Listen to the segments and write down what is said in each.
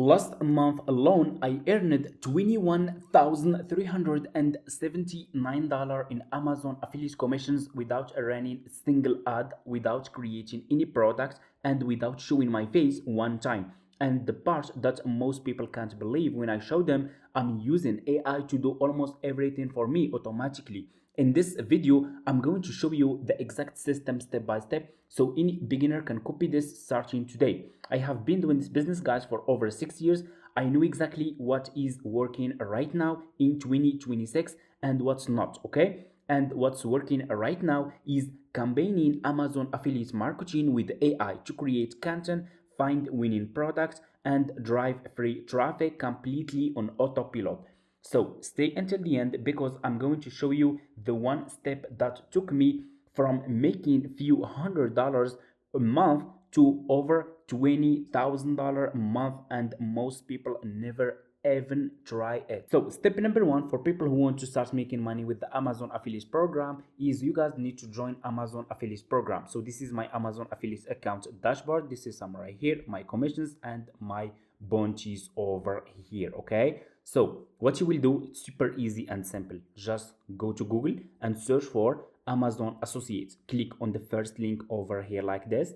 Last month alone, I earned $21,379 in Amazon affiliate commissions without running a single ad, without creating any products, and without showing my face one time. And the part that most people can't believe when I show them, I'm using AI to do almost everything for me automatically. In this video, I'm going to show you the exact system step by step so any beginner can copy this starting today. I have been doing this business, guys, for over 6 years. I know exactly what is working right now in 2026 and what's not, okay? And what's working right now is combining Amazon affiliate marketing with AI to create content, find winning products, and drive free traffic completely on autopilot. So stay until the end because I'm going to show you the one step that took me from making few $100s a month to over $20,000 a month, and most people never even try it. So step number one for people who want to start making money with the Amazon affiliate program is you guys need to join Amazon affiliate program. So this is my Amazon affiliate account dashboard. This is some right here, my commissions and my bounties over here. Okay, so what you will do, it's super easy and simple. Just go to Google and search for Amazon Associates. Click on the first link over here like this,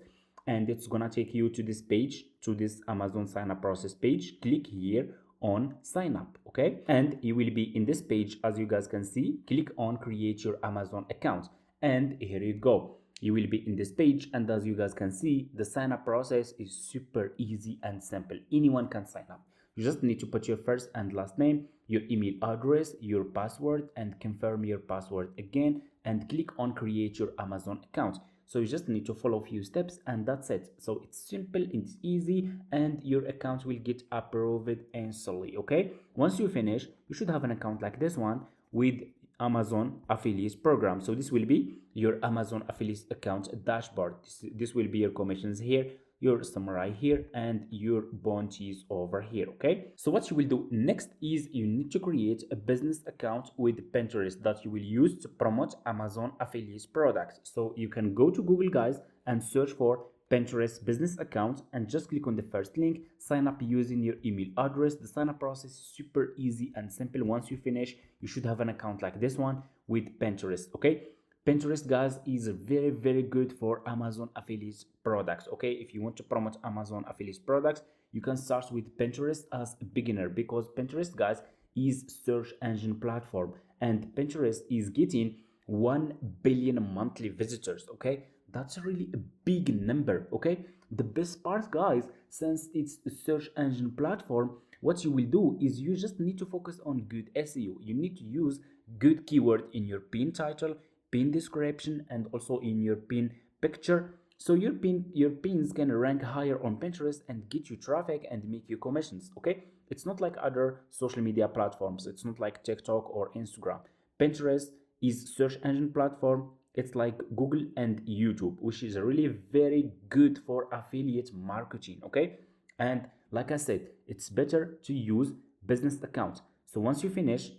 and it's gonna take you to this page, to this Amazon sign up process page. Click here on sign up, okay, and you will be in this page. As you guys can see, click on create your Amazon account, and here you go. You will be in this page, and as you guys can see, the sign up process is super easy and simple. Anyone can sign up. You just need to put your first and last name, your email address, your password, and confirm your password again, and click on create your Amazon account. So you just need to follow a few steps and that's it. So it's simple, it's easy, and your account will get approved instantly. Okay, once you finish, you should have an account like this one with Amazon affiliate program. So this will be your Amazon affiliate account dashboard. This will be your commissions here, your summary here, and your bounties over here. Okay, so what you will do next is you need to create a business account with Pinterest that you will use to promote Amazon affiliate products. So you can go to Google, guys, and search for Pinterest business account and just click on the first link, sign up using your email address. The sign up process is super easy and simple. Once you finish, you should have an account like this one with Pinterest. Okay, Pinterest, guys, is very good for Amazon affiliate products. Okay, if you want to promote Amazon affiliate products, you can start with Pinterest as a beginner because Pinterest, guys, is search engine platform, and Pinterest is getting 1 billion monthly visitors. Okay, that's really a big number. Okay, the best part, guys, since it's a search engine platform, what you will do is you just need to focus on good SEO. You need to use good keyword in your pin title, pin description, and also in your pin picture, so your pins can rank higher on Pinterest and get you traffic and make you commissions. Okay, it's not like other social media platforms. It's not like TikTok or Instagram. Pinterest is search engine platform. It's like Google and YouTube, which is really very good for affiliate marketing. Okay, and like I said, it's better to use business account. So once you finish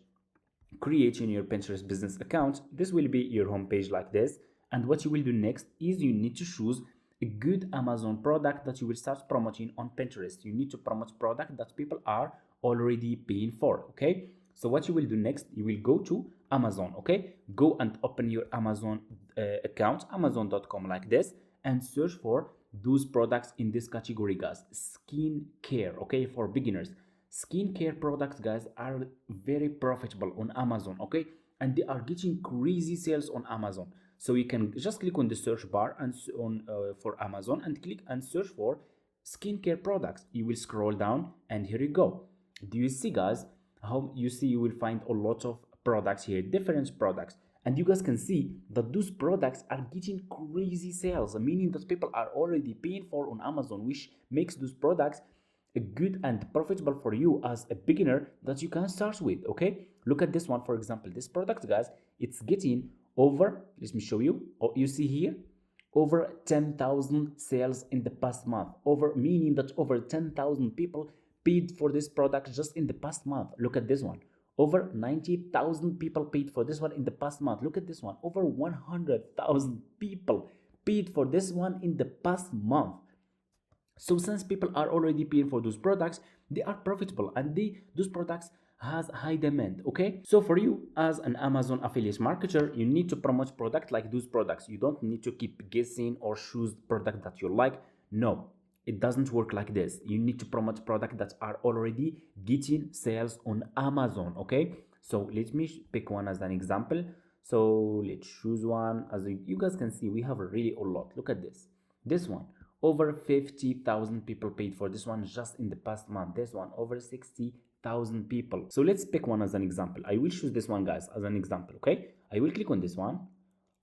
creating your Pinterest business account, this will be your homepage like this. And what you will do next is you need to choose a good Amazon product that you will start promoting on Pinterest. You need to promote product that people are already paying for. Okay, so what you will do next, you will go to Amazon. Okay, go and open your Amazon account, amazon.com like this, and search for those products in this category, guys. Skin care, okay, for beginners. Skincare products, guys, are very profitable on Amazon. Okay, and they are getting crazy sales on Amazon. So you can just click on the search bar and on for Amazon and click and search for skincare products. You will scroll down and here you go. Do you see, guys, how you see you will find a lot of products here, different products, and you guys can see that those products are getting crazy sales, meaning that people are already paying for on Amazon, which makes those products good and profitable for you as a beginner that you can start with. Okay, look at this one, for example. This product, guys, it's getting over, let me show you. Oh, you see here, over 10,000 sales in the past month. Over, meaning that over 10,000 people paid for this product just in the past month. Look at this one, over 90,000 people paid for this one in the past month. Look at this one, over 100,000 people paid for this one in the past month. So since people are already paying for those products, they are profitable, and those products has high demand. Okay, so for you as an Amazon affiliate marketer, you need to promote product like those products. You don't need to keep guessing or choose product that you like. No, it doesn't work like this. You need to promote product that are already getting sales on Amazon. Okay, so let me pick one as an example. So let's choose one. As you guys can see, we have really a lot. Look at this one, over 50,000 people paid for this one just in the past month. This one, over 60,000 people. So let's pick one as an example. I will choose this one, guys, as an example. Okay, I will click on this one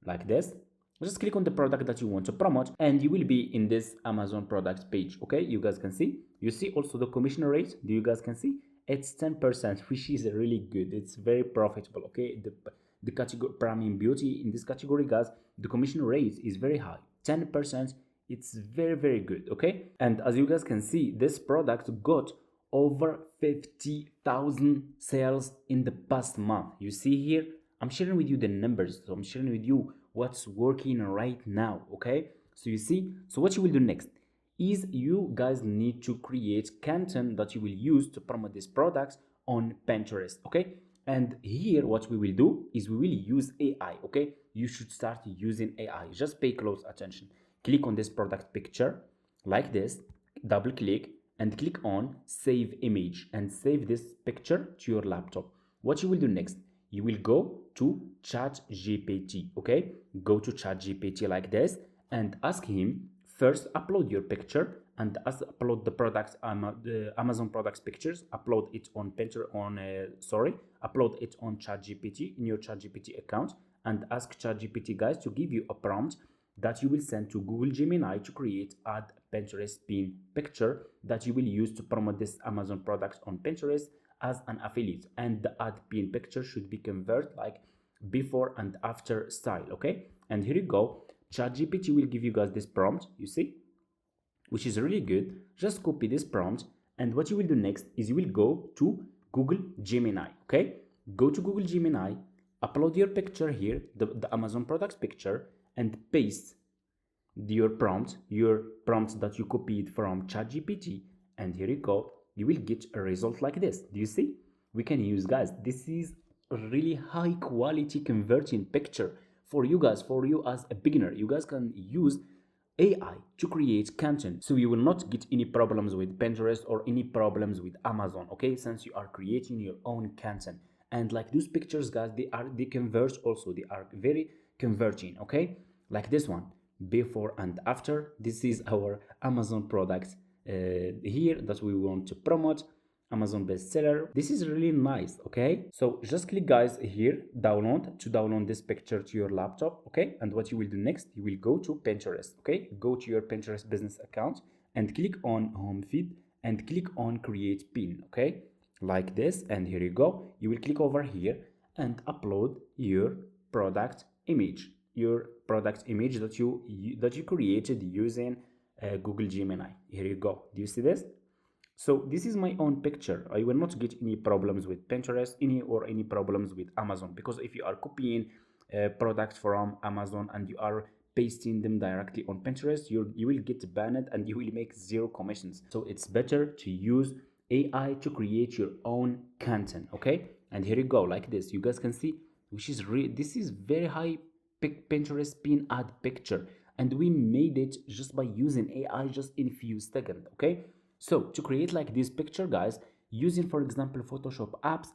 like this. Just click on the product that you want to promote, and you will be in this Amazon products page. Okay, you guys can see. You see also the commission rate. Do you guys can see? It's 10%, which is really good. It's very profitable. Okay, the category premium beauty, in this category, guys, the commission rate is very high, 10%. It's very good. Okay, and as you guys can see, this product got over 50,000 sales in the past month. You see here, I'm sharing with you the numbers, so I'm sharing with you what's working right now. Okay, so you see, so what you will do next is you guys need to create content that you will use to promote these products on Pinterest. Okay, and here what we will do is we will use AI. Okay, you should start using AI. Just pay close attention. Click on this product picture like this, double click, and click on save image, and save this picture to your laptop. What you will do next, you will go to ChatGPT. Okay, go to ChatGPT like this, and ask him first upload your picture, and upload the products, the Amazon products pictures, upload it on Pinterest, upload it on ChatGPT in your ChatGPT account, and ask ChatGPT, guys, to give you a prompt that you will send to Google Gemini to create add Pinterest pin picture that you will use to promote this Amazon products on Pinterest as an affiliate. And the add pin picture should be converted like before and after style. Okay, and here you go. ChatGPT will give you guys this prompt, you see, which is really good. Just copy this prompt, and what you will do next is you will go to Google Gemini. Okay, go to Google Gemini, upload your picture here, the Amazon products picture, and paste your prompt that you copied from ChatGPT, and here you go. You will get a result like this. Do you see? We can use, guys, this is a really high quality converting picture for you guys, for you as a beginner. You guys can use AI to create content, so you will not get any problems with Pinterest or any problems with Amazon. Okay, since you are creating your own content, and like those pictures, guys, they convert also. They are very converting. Okay, like this one, before and after. This is our Amazon products here that we want to promote. Amazon bestseller. This is really nice. Okay, so just click, guys, here, download, to download this picture to your laptop. Okay, and what you will do next, you will go to Pinterest. Okay, go to your Pinterest business account and click on home feed and click on create pin. Okay, like this, and here you go. You will click over here and upload your product image, that you created using Google Gemini. Here you go. Do you see this? So this is my own picture. I will not get any problems with Pinterest, any problems with Amazon, because if you are copying products from Amazon and you are pasting them directly on Pinterest, you will get banned and you will make zero commissions. So it's better to use AI to create your own content. Okay, and here you go, like this. You guys can see, which is this is very high Pinterest pin ad picture, and we made it just by using AI just in few seconds. Okay, so to create like this picture, guys, using for example Photoshop apps,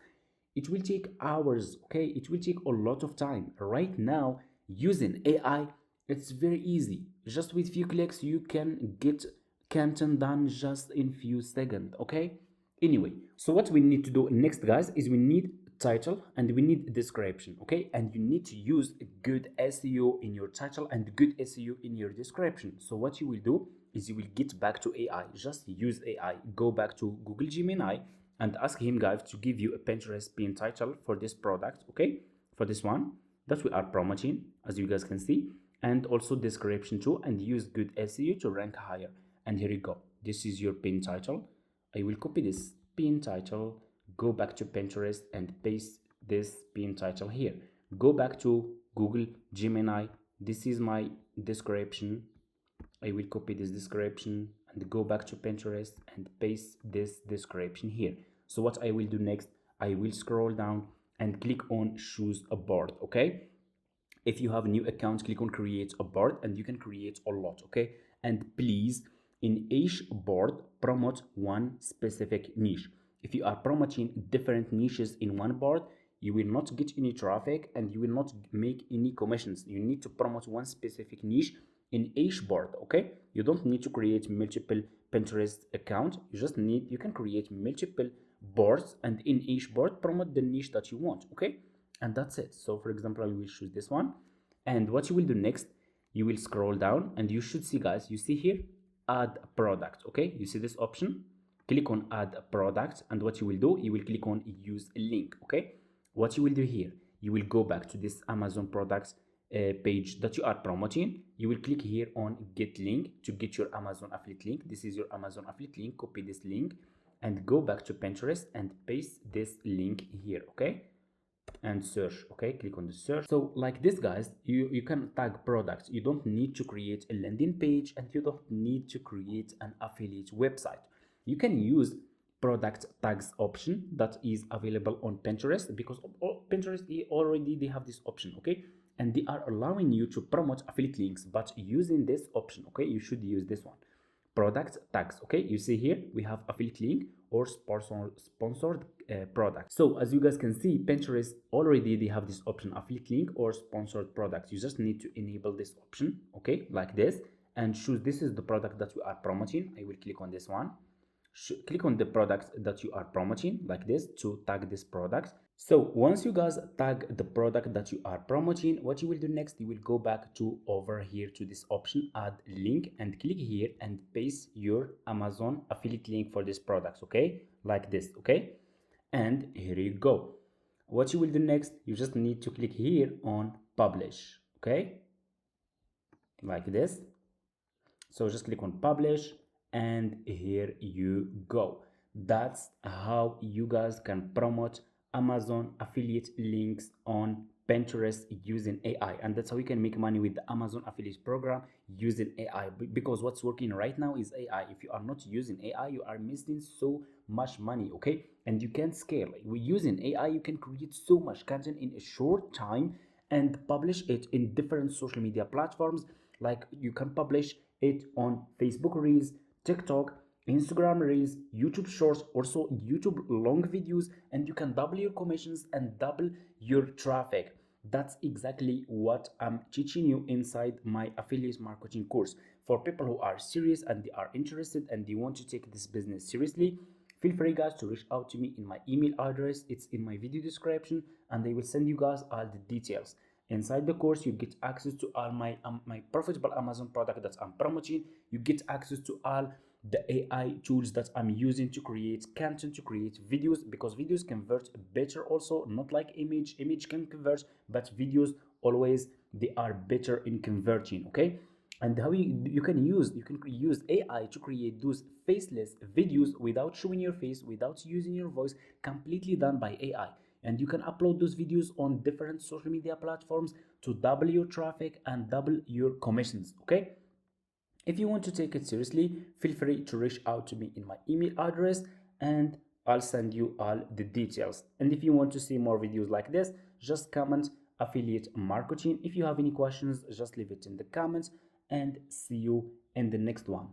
it will take hours. Okay, it will take a lot of time. Right now, using AI, it's very easy. Just with few clicks you can get content done just in few seconds. Okay, anyway, so what we need to do next, guys, is we need title and we need description. Okay, and you need to use good SEO in your title and good SEO in your description. So what you will do is you will get back to AI. Just use AI. Go back to Google Gemini and ask him, guys, to give you a Pinterest pin title for this product. Okay, for this one that we are promoting, as you guys can see, and also description too, and use good SEO to rank higher. And here you go. This is your pin title. I will copy this pin title, go back to Pinterest and paste this pin title here. Go back to Google Gemini. This is my description. I will copy this description and go back to Pinterest and paste this description here. So what I will do next, I will scroll down and click on choose a board. Okay, if you have a new account, click on create a board, and you can create a lot. Okay, and please, in each board, promote one specific niche. If you are promoting different niches in one board, you will not get any traffic and you will not make any commissions. You need to promote one specific niche in each board. Okay, you don't need to create multiple Pinterest accounts. You can create multiple boards, and in each board promote the niche that you want. Okay, and that's it. So for example, I will choose this one, and what you will do next, you will scroll down and you should see, guys, you see here add product. Okay, you see this option, click on add product, and what you will do, you will click on use a link. Okay, what you will do here, you will go back to this Amazon products page that you are promoting. You will click here on get link to get your Amazon affiliate link. This is your Amazon affiliate link. Copy this link and go back to Pinterest and paste this link here. Okay, and search. Okay, click on the search. So like this, guys, you can tag products. You don't need to create a landing page and you don't need to create an affiliate website. You can use product tags option that is available on Pinterest, because Pinterest already they have this option. Okay, and they are allowing you to promote affiliate links, but using this option. Okay, you should use this one, product tags. Okay, you see here we have affiliate link or sponsored product. So as you guys can see, Pinterest already they have this option, affiliate link or sponsored products. You just need to enable this option, okay, like this, and choose this is the product that we are promoting. I will click on this one, click on the product that you are promoting like this to tag this product. So once you guys tag the product that you are promoting, what you will do next, you will go back to over here to this option add link and click here and paste your Amazon affiliate link for this product. Okay, like this. Okay, and here you go. What you will do next, you just need to click here on publish. Okay, like this. So just click on publish, and here you go. That's how you guys can promote Amazon affiliate links on Pinterest using AI, and that's how you can make money with the Amazon affiliate program using AI, because what's working right now is AI. If you are not using AI, you are missing so much money. Okay, and you can scale. Using AI, you can create so much content in a short time and publish it in different social media platforms. Like you can publish it on Facebook Reels, TikTok, Instagram Reels, YouTube Shorts, also YouTube long videos, and you can double your commissions and double your traffic. That's exactly what I'm teaching you inside my affiliate marketing course. For people who are serious and they are interested and they want to take this business seriously, feel free, guys, to reach out to me in my email address. It's in my video description, and I will send you guys all the details. Inside the course, you get access to all my profitable Amazon product that I'm promoting. You get access to all the AI tools that I'm using to create content, to create videos, because videos convert better also, not like image can convert, but videos always they are better in converting. Okay, and how you can use AI to create those faceless videos without showing your face, without using your voice, completely done by AI. And you can upload those videos on different social media platforms to double your traffic and double your commissions. Okay, if you want to take it seriously, feel free to reach out to me in my email address, and I'll send you all the details. And if you want to see more videos like this, just comment affiliate marketing. If you have any questions, just leave it in the comments, and see you in the next one.